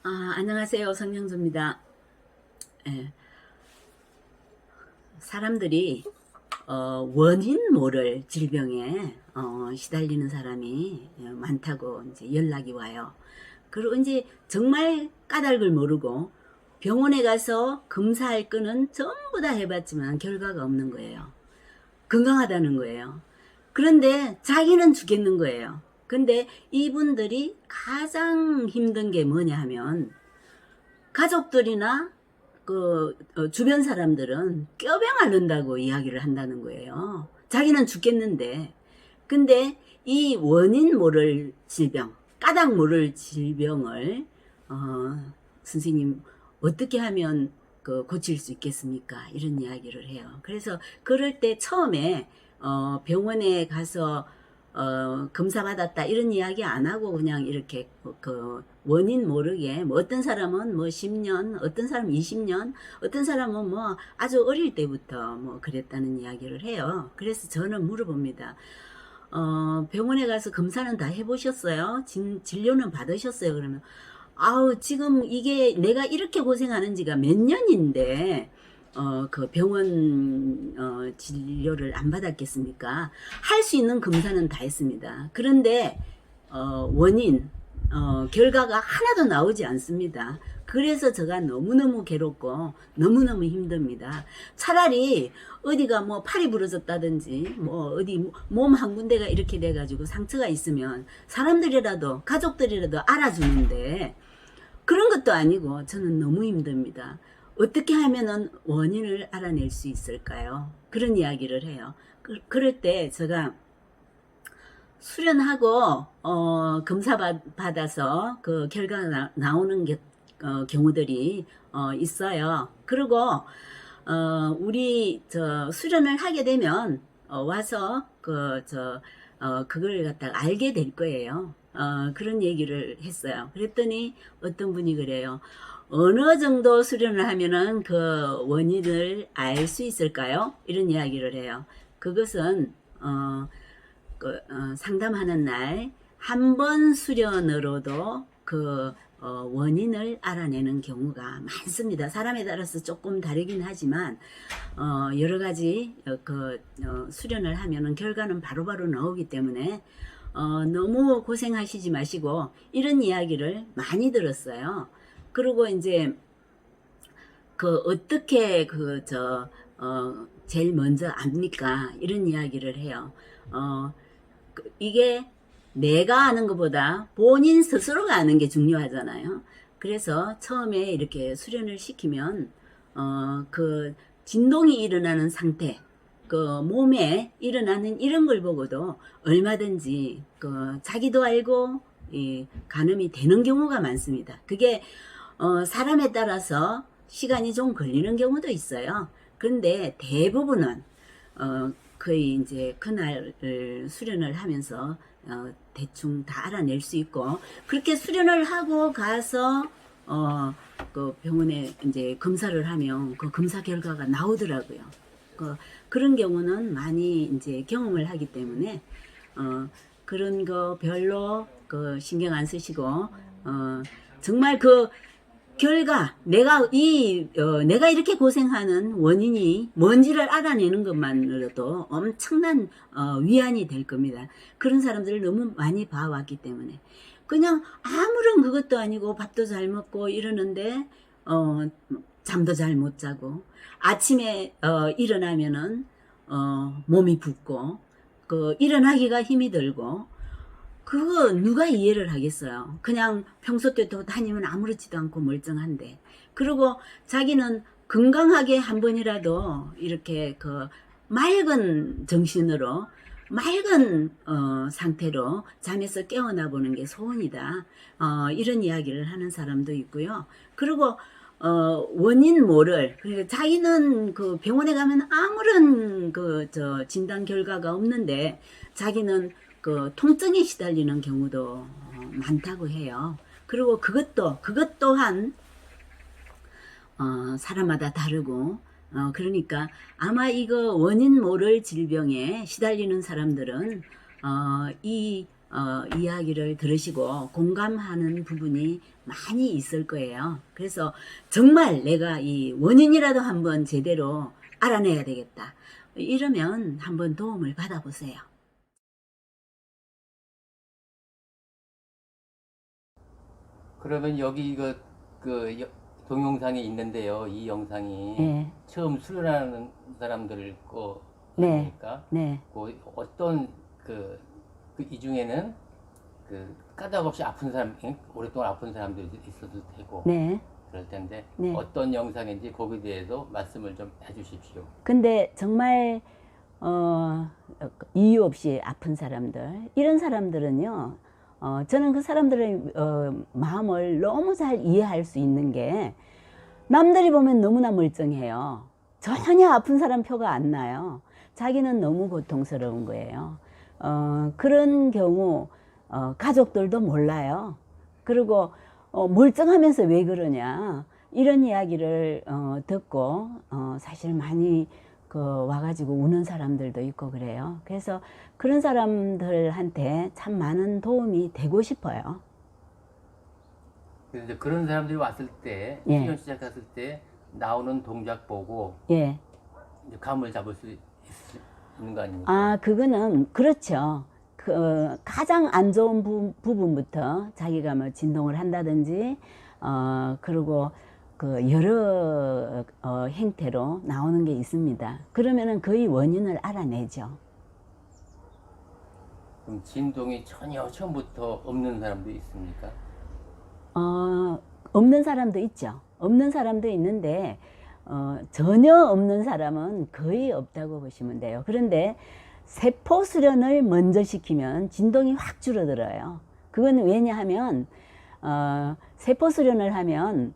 안녕하세요. 성명주입니다. 예, 사람들이 원인 모를 질병에 시달리는 사람이 많다고 이제 연락이 와요. 그리고 이제 정말 까닭을 모르고 병원에 가서 검사할 거는 전부 다 해봤지만 결과가 없는 거예요. 건강하다는 거예요. 그런데 자기는 죽겠는 거예요. 근데 이분들이 가장 힘든 게 뭐냐 하면 가족들이나 주변 사람들은 뼈병 앓는다고 이야기를 한다는 거예요. 자기는 죽겠는데. 근데 이 원인 모를 질병, 까닭 모를 질병을 선생님 어떻게 하면 고칠 수 있겠습니까? 이런 이야기를 해요. 그래서 그럴 때 처음에 병원에 가서 검사 받았다 이런 이야기 안 하고 그냥 이렇게 원인 모르게 뭐 어떤 사람은 뭐 10년, 어떤 사람은 20년, 어떤 사람은 뭐 아주 어릴 때부터 뭐 그랬다는 이야기를 해요. 그래서 저는 물어봅니다. 병원에 가서 검사는 다 해보셨어요? 진료는 받으셨어요? 그러면 아우 지금 이게 내가 이렇게 고생하는 지가 몇 년인데 그 병원 진료를 안 받았겠습니까? 할 수 있는 검사는 다 했습니다. 그런데 원인 결과가 하나도 나오지 않습니다. 그래서 제가 너무너무 괴롭고 너무너무 힘듭니다. 차라리 어디가 뭐 팔이 부러졌다든지 뭐 어디 몸 한 군데가 이렇게 돼가지고 상처가 있으면 사람들이라도 가족들이라도 알아주는데 그런 것도 아니고 저는 너무 힘듭니다. 어떻게 하면은 원인을 알아낼 수 있을까요? 그런 이야기를 해요. 그럴 때 제가 수련하고 검사 받아서 그 결과가 나오는 경우들이 있어요. 그리고 우리 수련을 하게 되면 와서 그걸 갖다가 알게 될 거예요. 그런 얘기를 했어요. 그랬더니 어떤 분이 그래요. 어느 정도 수련을 하면은 그 원인을 알 수 있을까요? 이런 이야기를 해요. 그것은 상담하는 날 한 번 수련으로도 원인을 알아내는 경우가 많습니다. 사람에 따라서 조금 다르긴 하지만 여러 가지 수련을 하면은 결과는 바로바로 나오기 때문에 너무 고생하시지 마시고 이런 이야기를 많이 들었어요. 그리고 이제 어떻게 제일 먼저 압니까? 이런 이야기를 해요. 이게 내가 아는 것보다 본인 스스로가 아는 게 중요하잖아요. 그래서 처음에 이렇게 수련을 시키면 진동이 일어나는 상태, 몸에 일어나는 이런 걸 보고도 얼마든지 자기도 알고 가늠이 되는 경우가 많습니다. 그게 사람에 따라서 시간이 좀 걸리는 경우도 있어요. 그런데 대부분은 거의 이제 그날 수련을 하면서 대충 다 알아낼 수 있고 그렇게 수련을 하고 가서 병원에 이제 검사를 하면 그 검사 결과가 나오더라고요. 그런 경우는 많이 이제 경험을 하기 때문에 그런 거 별로 신경 안 쓰시고 정말 결과 내가 이렇게 고생하는 원인이 뭔지를 알아내는 것만으로도 엄청난 위안이 될 겁니다. 그런 사람들을 너무 많이 봐왔기 때문에 그냥 아무런 그것도 아니고 밥도 잘 먹고 이러는데 잠도 잘 못 자고 아침에 일어나면은 몸이 붓고 일어나기가 힘이 들고 그거 누가 이해를 하겠어요. 그냥 평소 때도 다니면 아무렇지도 않고 멀쩡한데. 그리고 자기는 건강하게 한 번이라도 이렇게 맑은 정신으로 맑은 상태로 잠에서 깨어나 보는 게 소원이다. 이런 이야기를 하는 사람도 있고요. 그리고 원인 모를 그러니까 자기는 병원에 가면 아무런 진단 결과가 없는데 자기는 통증에 시달리는 경우도 많다고 해요. 그리고 그것 또한 사람마다 다르고 그러니까 아마 이거 원인 모를 질병에 시달리는 사람들은 이 이야기를 들으시고 공감하는 부분이 많이 있을 거예요. 그래서 정말 내가 이 원인이라도 한번 제대로 알아내야 되겠다. 이러면 한번 도움을 받아보세요. 그러면 여기 이거 동영상이 있는데요. 이 영상이 네. 처음 수련하는 사람들 거 네. 아닙니까? 네. 어떤 이 중에는 까닭 없이 아픈 사람, 오랫동안 아픈 사람도 있어도 되고 네. 그럴 텐데 네. 어떤 영상인지 거기에 대해서 말씀을 좀 해주십시오. 근데 정말 이유 없이 아픈 사람들, 이런 사람들은요, 저는 그 사람들의 마음을 너무 잘 이해할 수 있는 게, 남들이 보면 너무나 멀쩡해요. 전혀 아픈 사람 표가 안 나요. 자기는 너무 고통스러운 거예요. 그런 경우 가족들도 몰라요. 그리고 멀쩡하면서 왜 그러냐, 이런 이야기를 듣고 사실 많이 와가지고 우는 사람들도 있고 그래요. 그래서 그런 사람들한테 참 많은 도움이 되고 싶어요. 그래서 이제 그런 사람들이 왔을 때, 예. 수련 시작했을 때 나오는 동작 보고 예. 이제 감을 잡을 수 있는 거 아닙니까? 그거는 그렇죠. 가장 안 좋은 부분부터 자기가 뭐 진동을 한다든지, 그리고 여러 형태로 나오는 게 있습니다. 그러면은 거의 원인을 알아내죠. 그럼 진동이 전혀 처음부터 없는 사람도 있습니까? 없는 사람도 있죠. 없는 사람도 있는데, 전혀 없는 사람은 거의 없다고 보시면 돼요. 그런데 세포 수련을 먼저 시키면 진동이 확 줄어들어요. 그건 왜냐하면, 세포 수련을 하면,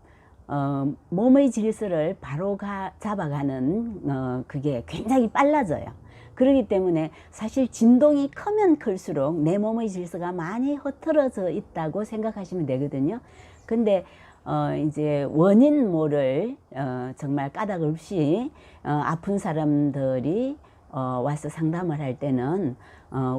몸의 질서를 바로 잡아가는, 그게 굉장히 빨라져요. 그렇기 때문에 사실 진동이 크면 클수록 내 몸의 질서가 많이 흐트러져 있다고 생각하시면 되거든요. 근데 이제 원인 정말 까닭 없이 아픈 사람들이 와서 상담을 할 때는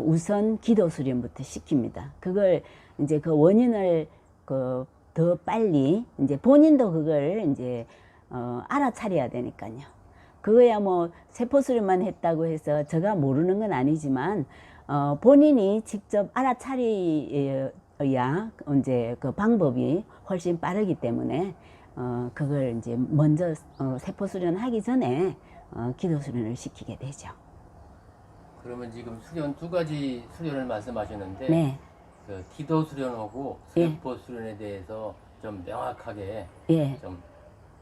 우선 기도 수련부터 시킵니다. 그걸 이제 그 원인을 더 빨리 이제 본인도 그걸 이제 알아차려야 되니까요. 그거야 뭐 세포 수련만 했다고 해서 제가 모르는 건 아니지만 본인이 직접 알아차려야 이제 그 방법이 훨씬 빠르기 때문에 그걸 이제 먼저 세포 수련하기 전에 기도 수련을 시키게 되죠. 그러면 지금 수련 두 가지 수련을 말씀하셨는데 네. 기도 수련하고 예. 세포 수련에 대해서 좀 명확하게 예. 좀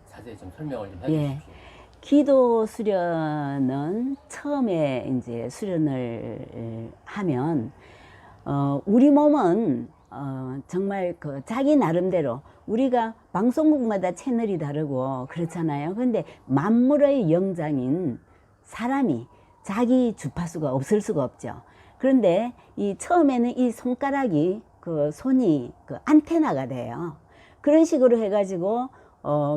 자세히 좀 설명을 좀 예. 해주십시오. 기도 수련은 처음에 이제 수련을 하면 우리 몸은 정말 자기 나름대로 우리가 방송국마다 채널이 다르고 그렇잖아요. 근데 만물의 영장인 사람이 자기 주파수가 없을 수가 없죠. 그런데 이 처음에는 이 손가락이 손이 안테나가 돼요. 그런 식으로 해가지고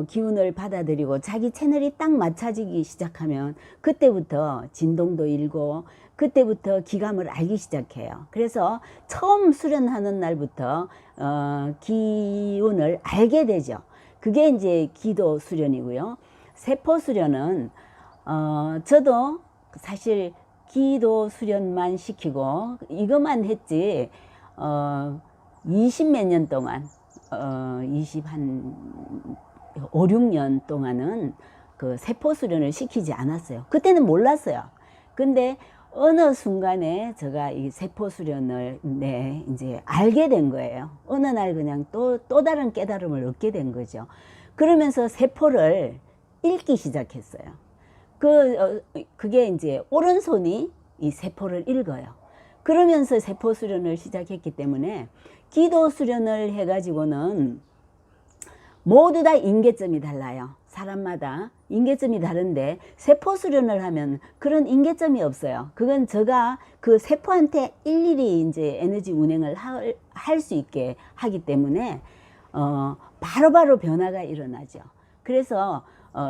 기운을 받아들이고 자기 채널이 딱 맞춰지기 시작하면 그때부터 진동도 일고 그때부터 기감을 알기 시작해요. 그래서 처음 수련하는 날부터 기운을 알게 되죠. 그게 이제 기도 수련이고요. 세포 수련은 저도 사실 기도 수련만 시키고 이것만 했지 20몇 년 동안 5, 6년 동안은 그 세포 수련을 시키지 않았어요. 그때는 몰랐어요. 근데 어느 순간에 제가 이 세포 수련을 이제 알게 된 거예요. 어느 날 그냥 또 다른 깨달음을 얻게 된 거죠. 그러면서 세포를 읽기 시작했어요. 그게 이제 오른손이 이 세포를 읽어요. 그러면서 세포 수련을 시작했기 때문에 기도 수련을 해가지고는 모두 다 인계점이 달라요. 사람마다 인계점이 다른데 세포 수련을 하면 그런 인계점이 없어요. 그건 제가 그 세포한테 일일이 이제 에너지 운행을 할 수 있게 하기 때문에 바로바로 변화가 일어나죠. 그래서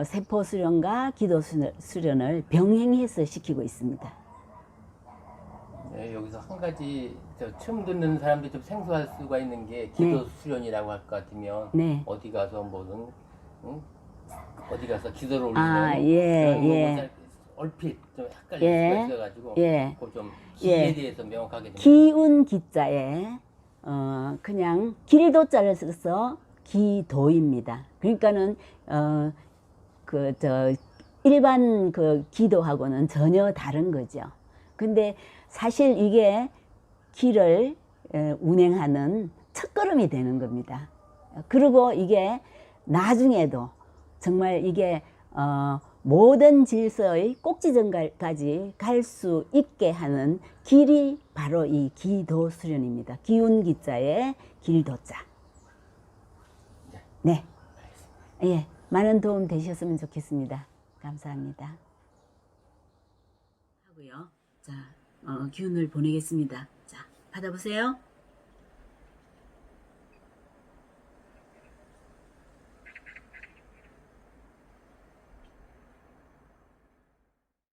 세포 수련과 기도 수련을 병행해서 시키고 있습니다. 예, 여기서 한 가지 처음 듣는 사람들이 좀 생소할 수가 있는 게 기도 수련이라고 할 것 같으면 네. 어디 가서 뭐든 응? 어디 가서 기도를 올리는 아, 그런 예. 거 얼핏 좀 헷갈릴 예. 수가 있어가지고 예. 그걸 좀 기에 예. 대해서 명확하게 좀 기운 기자에 그냥 길도자를 써서 기도입니다. 그러니까는 그 저 일반 그 기도하고는 전혀 다른 거죠. 근데 사실 이게 길을 운행하는 첫걸음이 되는 겁니다. 그리고 이게 나중에도 정말 이게 모든 질서의 꼭지점까지 갈 수 있게 하는 길이 바로 이 기도 수련입니다. 기운 기자의 길도자. 네. 예. 많은 도움 되셨으면 좋겠습니다. 감사합니다. 하고요. 자, 기운을 보내겠습니다. 자, 받아보세요.